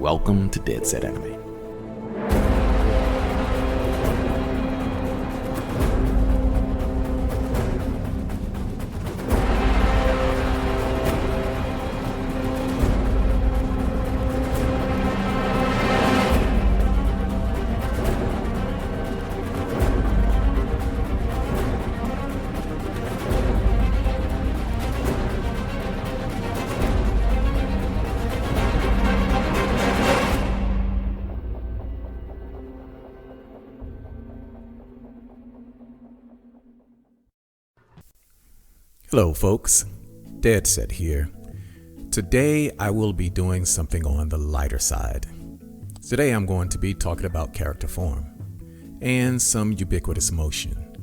Welcome to Dead Set Anime. Hello folks, Dead Set here. Today I will be doing something on the lighter side. Today I'm going to be talking about character form and some ubiquitous motion.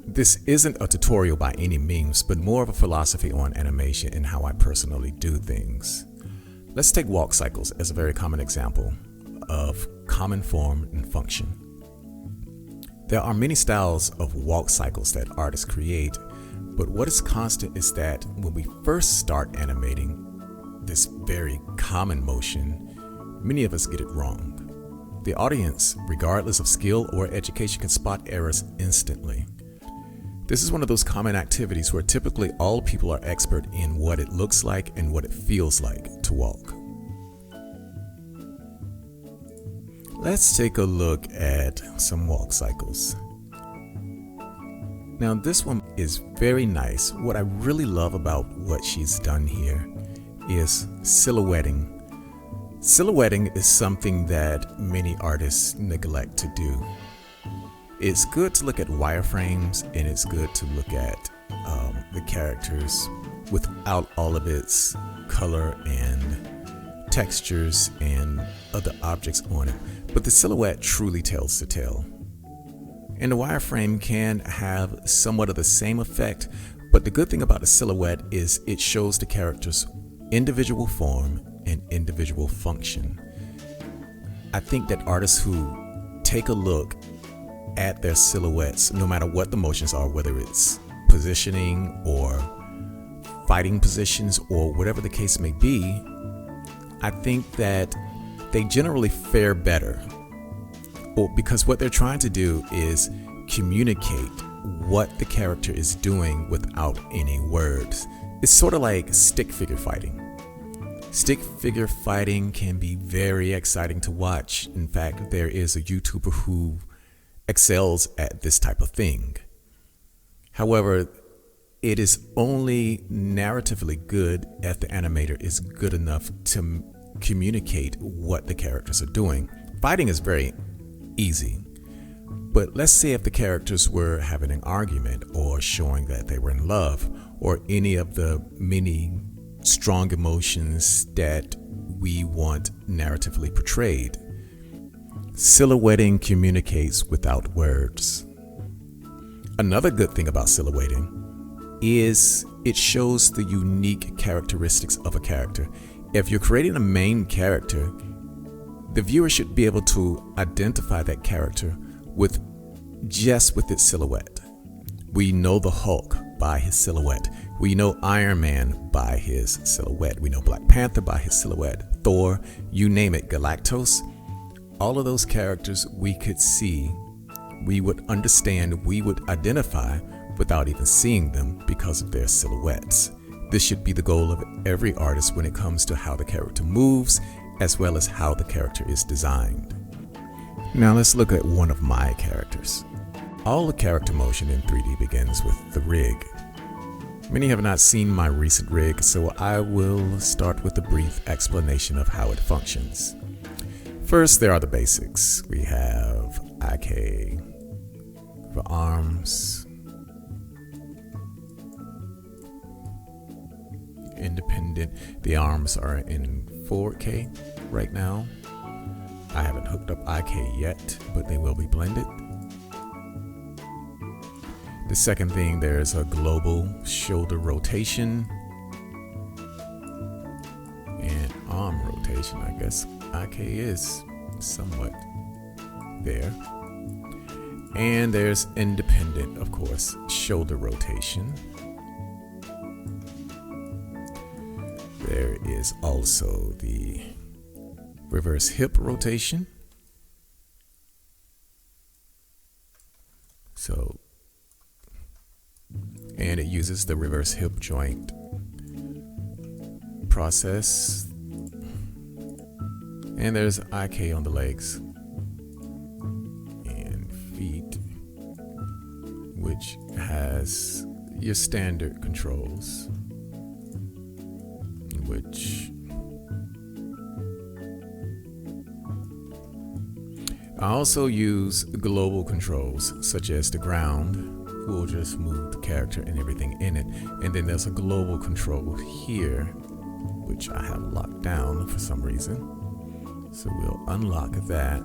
This isn't a tutorial by any means, but more of a philosophy on animation and how I personally do things. Let's take walk cycles as a very common example of common form and function. There are many styles of walk cycles that artists create, but what is constant is that when we first start animating this very common motion, many of us get it wrong. The audience, regardless of skill or education, can spot errors instantly. This is one of those common activities where typically all people are expert in what it looks like and what it feels like to walk. Let's take a look at some walk cycles. Now this one is very nice. What I really love about what she's done here is silhouetting. Silhouetting is something that many artists neglect to do. It's good to look at wireframes and it's good to look at the characters without all of its color and textures and other objects on it. But the silhouette truly tells the tale. And the wireframe can have somewhat of the same effect, but the good thing about the silhouette is it shows the character's individual form and individual function. I think that artists who take a look at their silhouettes, no matter what the motions are, whether it's positioning or fighting positions or whatever the case may be, I think that they generally fare better. Well, because what they're trying to do is communicate what the character is doing without any words. It's sort of like stick figure fighting. Stick figure fighting can be very exciting to watch. In fact, there is a YouTuber who excels at this type of thing. However, it is only narratively good if the animator is good enough to communicate what the characters are doing. Fighting is very easy. But let's say if the characters were having an argument or showing that they were in love or any of the many strong emotions that we want narratively portrayed. Silhouetting communicates without words. Another good thing about silhouetting is it shows the unique characteristics of a character. If you're creating a main character, the viewer should be able to identify that character with its silhouette. We know the Hulk by his silhouette. We know Iron Man by his silhouette. We know Black Panther by his silhouette. Thor, you name it, Galactus. All of those characters we could see, we would understand, we would identify without even seeing them because of their silhouettes. This should be the goal of every artist when it comes to how the character moves, as well as how the character is designed. Now let's look at one of my characters. All the character motion in 3D begins with the rig. Many have not seen my recent rig, so I will start with a brief explanation of how it functions. First, there are the basics. We have IK for arms, independent. The arms are in 4K right now. I haven't hooked up IK yet, but they will be blended. The second thing, there's a global shoulder rotation and arm rotation. I guess IK is somewhat there. And there's independent, of course, shoulder rotation. There is also the reverse hip rotation. And it uses the reverse hip joint process. And there's IK on the legs and feet, which has your standard controls, which I also use global controls, such as the ground will just move the character and everything in it. And then there's a global control here, which I have locked down for some reason. So we'll unlock that.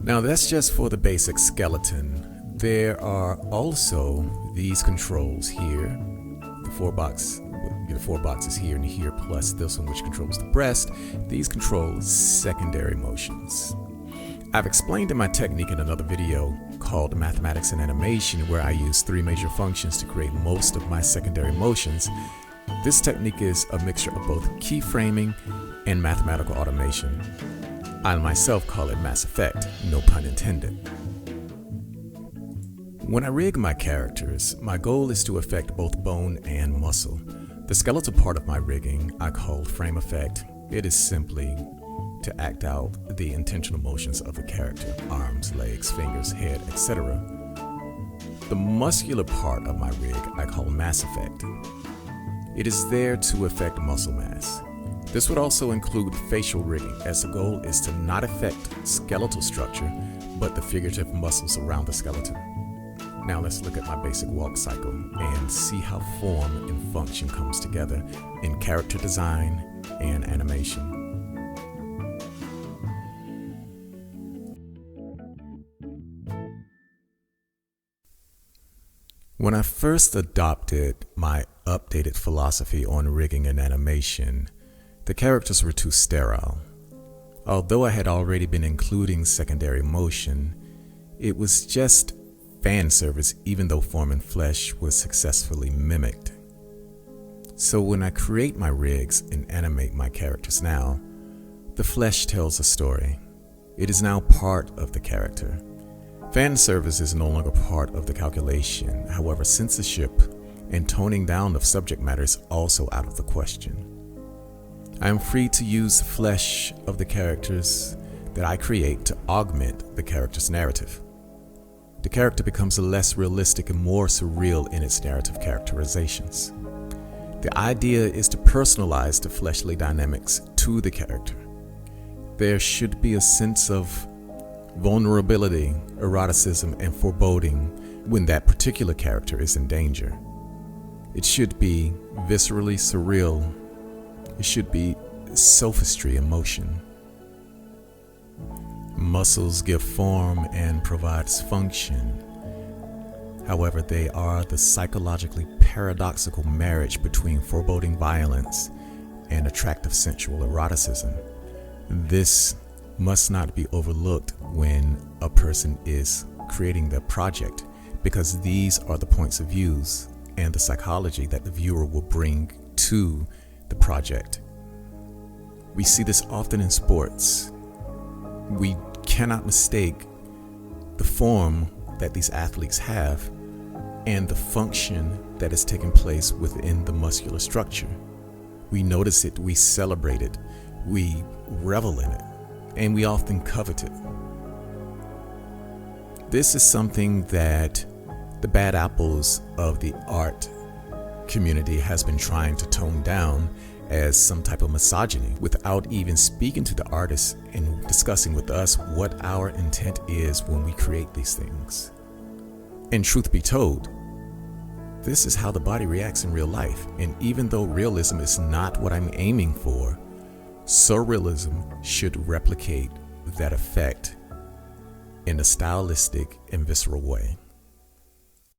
Now that's just for the basic skeleton. There are also these controls here, the four boxes here and here, plus this one which controls the breast. These control secondary motions. I've explained in my technique in another video called Mathematics and Animation, where I use 3 major functions to create most of my secondary motions. This technique is a mixture of both keyframing and mathematical automation. I myself call it Mass Effect, no pun intended. When I rig my characters, my goal is to affect both bone and muscle. The skeletal part of my rigging I call frame effect. It is simply to act out the intentional motions of a character: arms, legs, fingers, head, etc. The muscular part of my rig I call mass effect. It is there to affect muscle mass. This would also include facial rigging, as the goal is to not affect skeletal structure, but the figurative muscles around the skeleton. Now let's look at my basic walk cycle and see how form and function comes together in character design and animation. When I first adopted my updated philosophy on rigging and animation, the characters were too sterile. Although I had already been including secondary motion, it was just fan service, even though form and flesh was successfully mimicked. So when I create my rigs and animate my characters now, the flesh tells a story. It is now part of the character. Fan service is no longer part of the calculation. However, censorship and toning down of subject matter is also out of the question. I am free to use the flesh of the characters that I create to augment the character's narrative. The character becomes less realistic and more surreal in its narrative characterizations. The idea is to personalize the fleshly dynamics to the character. There should be a sense of vulnerability, eroticism, and foreboding when that particular character is in danger. It should be viscerally surreal. It should be sophistry in motion. Muscles give form and provides function. However, they are the psychologically paradoxical marriage between foreboding violence and attractive sensual eroticism. This must not be overlooked when a person is creating their project, because these are the points of views and the psychology that the viewer will bring to the project. We see this often in sports. We cannot mistake the form that these athletes have and the function that is taking place within the muscular structure. We notice it, we celebrate it, we revel in it, and we often covet it. This is something that the bad apples of the art community has been trying to tone down as some type of misogyny, without even speaking to the artists and discussing with us what our intent is when we create these things. And truth be told, this is how the body reacts in real life. And even though realism is not what I'm aiming for, surrealism should replicate that effect in a stylistic and visceral way.